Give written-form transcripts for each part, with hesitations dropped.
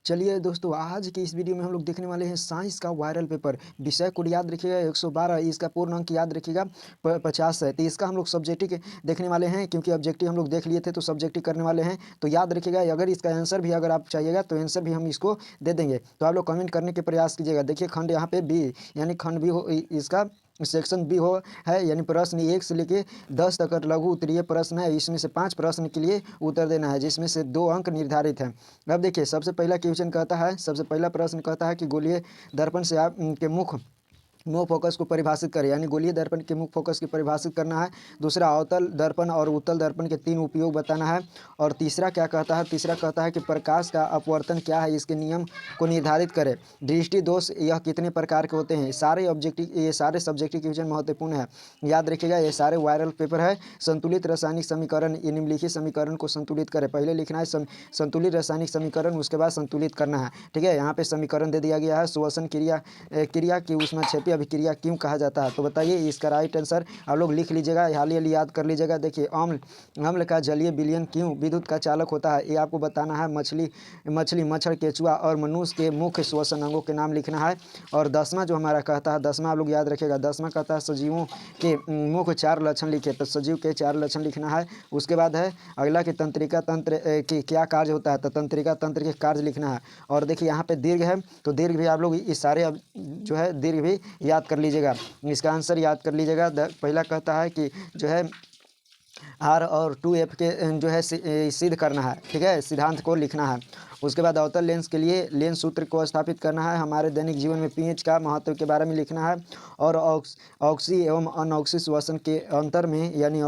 चलिए दोस्तों, आज की इस वीडियो में हम लोग देखने वाले हैं साइंस का वायरल पेपर। विषय कोड याद रखिएगा 112, इसका पूर्ण अंक याद रखिएगा 50 है। तो इसका हम लोग सब्जेक्टिव देखने वाले हैं, क्योंकि ऑब्जेक्टिव हम लोग देख लिए थे तो सब्जेक्टिव करने वाले हैं। तो याद रखिएगा, अगर इसका आंसर भी अगर आप चाहिएगा तो आंसर भी हम इसको दे देंगे। तो आप लोग कमेंट करने के प्रयास कीजिएगा। देखिए खंड यहाँ पे बी, यानी खंड बी हो, इसका सेक्शन बी हो है, यानी प्रश्न 1 से लेके 10 तक लघु उत्तरीय प्रश्न है। इसमें से 5 प्रश्न के लिए उत्तर देना है, जिसमें से 2 अंक निर्धारित हैं। अब देखिए, सबसे पहला क्वेश्चन कहता है, सबसे पहला प्रश्न कहता है कि गोलीय दर्पण से आप के मुख फोकस को परिभाषित करें, यानी गोलीय दर्पण के मुख फोकस की परिभाषित करना है। दूसरा, अवतल दर्पण और उत्तल दर्पण के 3 उपयोग बताना है। और तीसरा क्या कहता है, तीसरा कहता है कि प्रकाश का अपवर्तन क्या है, इसके नियम को निर्धारित करें। दृष्टि दोष यह कितने प्रकार के होते हैं। ये सारे सब्जेक्टिव क्वेश्चन महत्वपूर्ण है, याद रखिएगा। ये सारे वायरल पेपर है। संतुलित रासायनिक समीकरण, ये निम्नलिखित समीकरण को संतुलित करें। पहले लिखना है संतुलित रासायनिक समीकरण, उसके बाद संतुलित करना है। ठीक है, यहाँ पे समीकरण दे दिया गया है। श्वसन क्रिया की ऊष्माक्षेपी अभिक्रिया क्यों कहा जाता है, तो बताइए इसका राइट आंसर आप लोग लिख लीजिएगा, हाल याद कर लीजिएगा। देखिए, अम्ल का जलीय विलयन क्यों विद्युत का चालक होता है, ये आपको बताना है। मछली, मच्छर, केचुआ और मनुष्य के मुख्य श्वसन अंगों के नाम लिखना है। और 10वां जो हमारा कहता है, 10वां आप लोग याद रखिएगा। 10वां कहता है सजीवों के मुख्य 4 लक्षण लिखे, तो सजीव के 4 लक्षण लिखना है। उसके बाद है अगला कि तंत्रिका तंत्र की क्या कार्य होता है, तो तंत्रिका तंत्र के कार्य लिखना है। और देखिए यहाँ पे दीर्घ है, तो दीर्घ भी आप लोग इस सारे अब जो है दीर्घ भी याद कर लीजिएगा। इसका आंसर याद कर लीजिएगा। पहला कहता है कि जो है आर और 2F के जो है सिद्ध करना है। ठीक है, सिद्धांत को लिखना है। उसके बाद अवतल लेंस के लिए लेंस सूत्र को स्थापित करना है। हमारे दैनिक जीवन में पीएच का महत्व के बारे में लिखना है। और ऑक्सी एवं अनऑक्सी श्वसन के अंतर में, यानी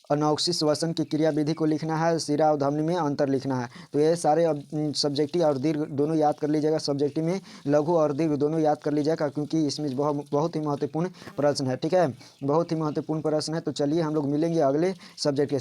अनऑक्सी श्वसन की क्रिया विधि को लिखना है। शिरा और धमनी में अंतर लिखना है। तो ये सारे सब्जेक्टिव और दीर्घ दोनों याद कर लीजिएगा। सब्जेक्टिव में लघु और दीर्घ दोनों याद कर लीजिएगा, क्योंकि इसमें बहुत ही महत्वपूर्ण प्रश्न है। ठीक है, बहुत ही महत्वपूर्ण प्रश्न है। तो चलिए हम लोग मिलेंगे अगले सब्जेक्ट के